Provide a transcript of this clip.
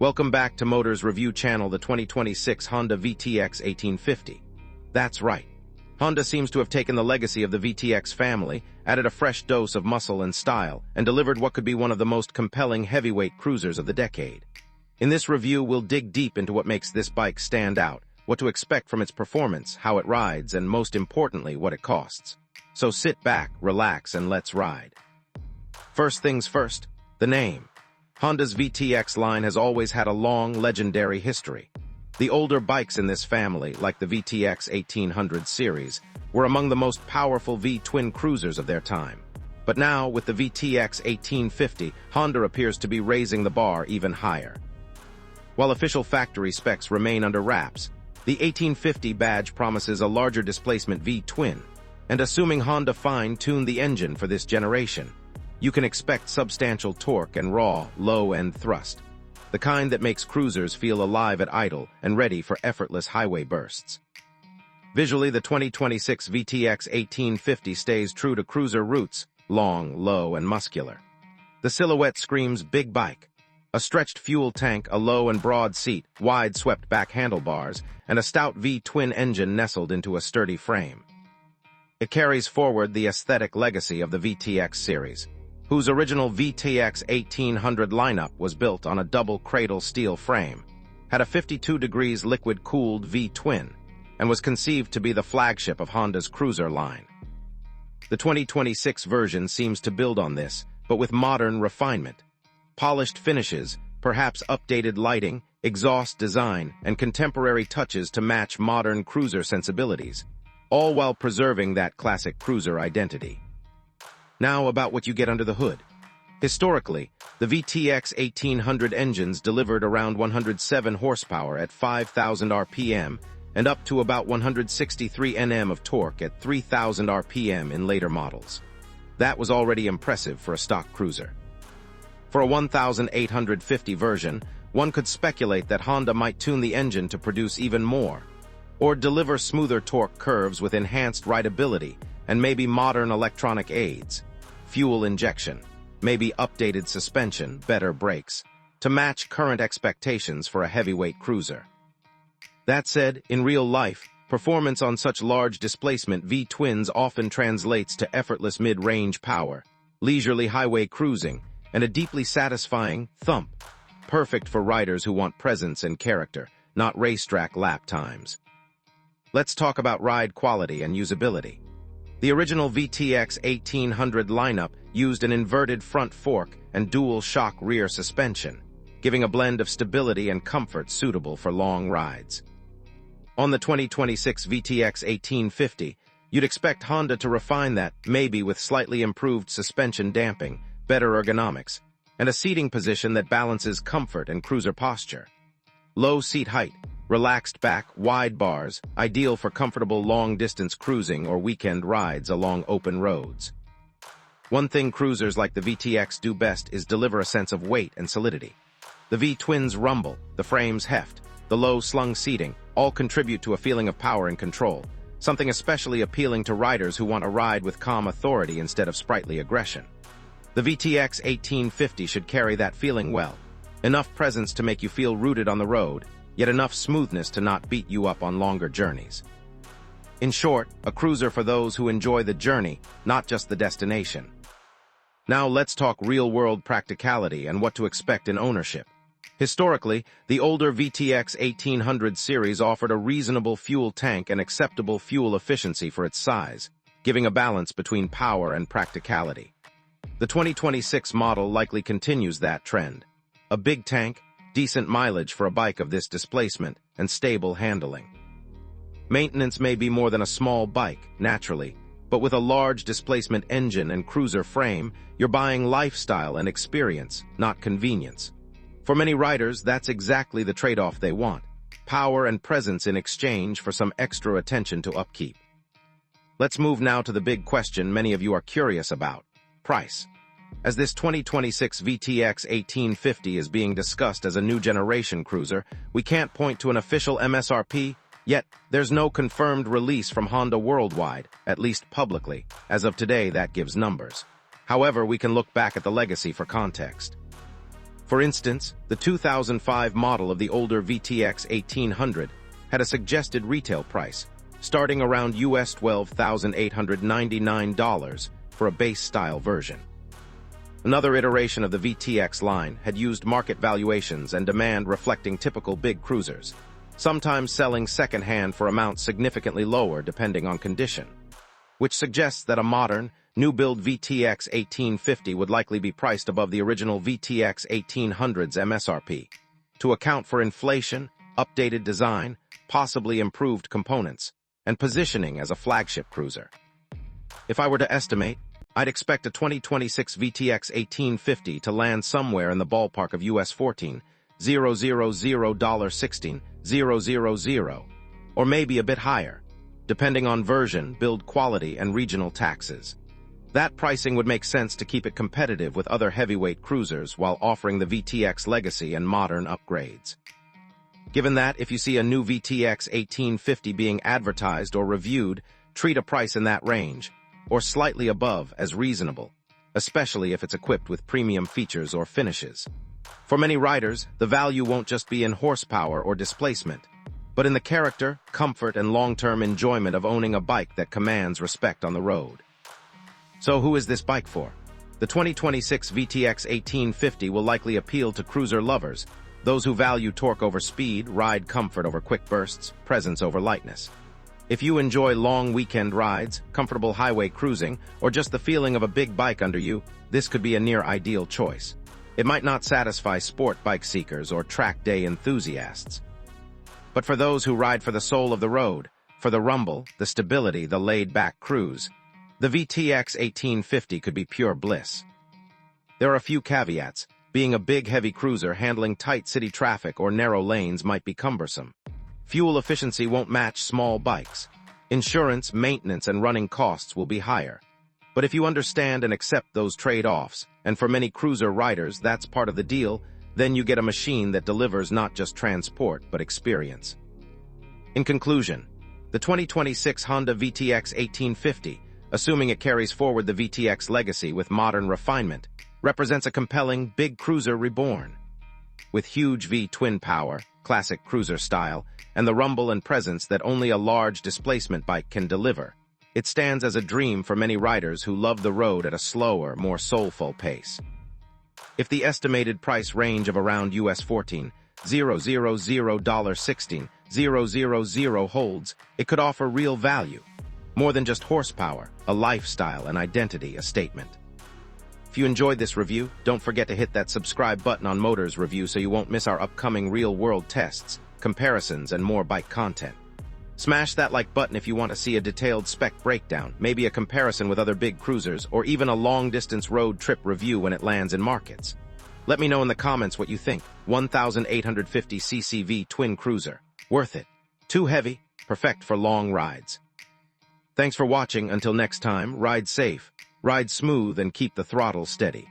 Welcome back to Motors Review Channel, the 2026 Honda VTX 1850. That's right. Honda seems to have taken the legacy of the VTX family, added a fresh dose of muscle and style, and delivered what could be one of the most compelling heavyweight cruisers of the decade. In this review, we'll dig deep into what makes this bike stand out, what to expect from its performance, how it rides, and most importantly, what it costs. So sit back, relax, and let's ride. First things first, the name. Honda's VTX line has always had a long, legendary history. The older bikes in this family, like the VTX 1800 series, were among the most powerful V-twin cruisers of their time. But now, with the VTX 1850, Honda appears to be raising the bar even higher. While official factory specs remain under wraps, the 1850 badge promises a larger displacement V-twin, and assuming Honda fine-tuned the engine for this generation, you can expect substantial torque and raw, low-end thrust, the kind that makes cruisers feel alive at idle and ready for effortless highway bursts. Visually, the 2026 VTX 1850 stays true to cruiser roots, long, low, and muscular. The silhouette screams big bike. A stretched fuel tank, a low and broad seat, wide swept-back handlebars, and a stout V-twin engine nestled into a sturdy frame. It carries forward the aesthetic legacy of the VTX series, whose original VTX 1800 lineup was built on a double cradle steel frame, had a 52 degrees liquid-cooled V-twin, and was conceived to be the flagship of Honda's cruiser line. The 2026 version seems to build on this, but with modern refinement. Polished finishes, perhaps updated lighting, exhaust design, and contemporary touches to match modern cruiser sensibilities, all while preserving that classic cruiser identity. Now about what you get under the hood. Historically, the VTX 1800 engines delivered around 107 horsepower at 5,000 RPM and up to about 163 Nm of torque at 3,000 RPM in later models. That was already impressive for a stock cruiser. For a 1850 version, one could speculate that Honda might tune the engine to produce even more, or deliver smoother torque curves with enhanced rideability and maybe modern electronic aids, fuel injection, maybe updated suspension, better brakes, to match current expectations for a heavyweight cruiser. That said, in real life, performance on such large displacement V-twins often translates to effortless mid-range power, leisurely highway cruising, and a deeply satisfying thump, perfect for riders who want presence and character, not racetrack lap times. Let's talk about ride quality and usability. The original VTX 1800 lineup used an inverted front fork and dual-shock rear suspension, giving a blend of stability and comfort suitable for long rides. On the 2026 VTX 1850, you'd expect Honda to refine that, maybe with slightly improved suspension damping, better ergonomics, and a seating position that balances comfort and cruiser posture. Low seat height, relaxed back, wide bars, ideal for comfortable long-distance cruising or weekend rides along open roads. One thing cruisers like the VTX do best is deliver a sense of weight and solidity. The V-twins rumble, the frame's heft, the low-slung seating, all contribute to a feeling of power and control, something especially appealing to riders who want a ride with calm authority instead of sprightly aggression. The VTX 1850 should carry that feeling well. Enough presence to make you feel rooted on the road, yet enough smoothness to not beat you up on longer journeys. In short, a cruiser for those who enjoy the journey, not just the destination. Now let's talk real-world practicality and what to expect in ownership. Historically, the older VTX 1800 series offered a reasonable fuel tank and acceptable fuel efficiency for its size, giving a balance between power and practicality. The 2026 model likely continues that trend. A big tank, decent mileage for a bike of this displacement, and stable handling. Maintenance may be more than a small bike, naturally, but with a large displacement engine and cruiser frame, you're buying lifestyle and experience, not convenience. For many riders, that's exactly the trade-off they want: power and presence in exchange for some extra attention to upkeep. Let's move now to the big question many of you are curious about: price. As this 2026 VTX 1850 is being discussed as a new generation cruiser, we can't point to an official MSRP, yet there's no confirmed release from Honda worldwide, at least publicly. As of today, that gives numbers. However, we can look back at the legacy for context. For instance, the 2005 model of the older VTX 1800 had a suggested retail price, starting around US $12,899 for a base-style version. Another iteration of the VTX line had used market valuations and demand reflecting typical big cruisers, sometimes selling second-hand for amounts significantly lower depending on condition, which suggests that a modern, new-build VTX 1850 would likely be priced above the original VTX 1800's MSRP, to account for inflation, updated design, possibly improved components, and positioning as a flagship cruiser. If I were to estimate, I'd expect a 2026 VTX 1850 to land somewhere in the ballpark of US $14,000 or maybe a bit higher, depending on version, build quality, and regional taxes. That pricing would make sense to keep it competitive with other heavyweight cruisers while offering the VTX legacy and modern upgrades. Given that, if you see a new VTX 1850 being advertised or reviewed, treat a price in that range, or slightly above, as reasonable, especially if it's equipped with premium features or finishes. For many riders, the value won't just be in horsepower or displacement, but in the character, comfort, and long-term enjoyment of owning a bike that commands respect on the road. So who is this bike for? The 2026 VTX 1850 will likely appeal to cruiser lovers, those who value torque over speed, ride comfort over quick bursts, presence over lightness. If you enjoy long weekend rides, comfortable highway cruising, or just the feeling of a big bike under you, this could be a near-ideal choice. It might not satisfy sport bike seekers or track day enthusiasts. But for those who ride for the soul of the road, for the rumble, the stability, the laid-back cruise, the VTX 1850 could be pure bliss. There are a few caveats. Being a big, heavy cruiser, handling tight city traffic or narrow lanes might be cumbersome. Fuel efficiency won't match small bikes. Insurance, maintenance, and running costs will be higher. But if you understand and accept those trade-offs, and for many cruiser riders that's part of the deal, then you get a machine that delivers not just transport, but experience. In conclusion, the 2026 Honda VTX 1850, assuming it carries forward the VTX legacy with modern refinement, represents a compelling, big cruiser reborn. With huge V-twin power, classic cruiser style, and the rumble and presence that only a large displacement bike can deliver, it stands as a dream for many riders who love the road at a slower, more soulful pace. If the estimated price range of around US $14,000 holds, it could offer real value. More than just horsepower, a lifestyle, an identity, a statement. If you enjoyed this review, don't forget to hit that subscribe button on Motors Review so you won't miss our upcoming real-world tests, comparisons, and more bike content. Smash that like button if you want to see a detailed spec breakdown, maybe a comparison with other big cruisers, or even a long-distance road trip review when it lands in markets. Let me know in the comments what you think. 1,850 ccv twin cruiser. Worth it. Too heavy? Perfect for long rides. Thanks for watching. Until next time, ride safe, ride smooth, and keep the throttle steady.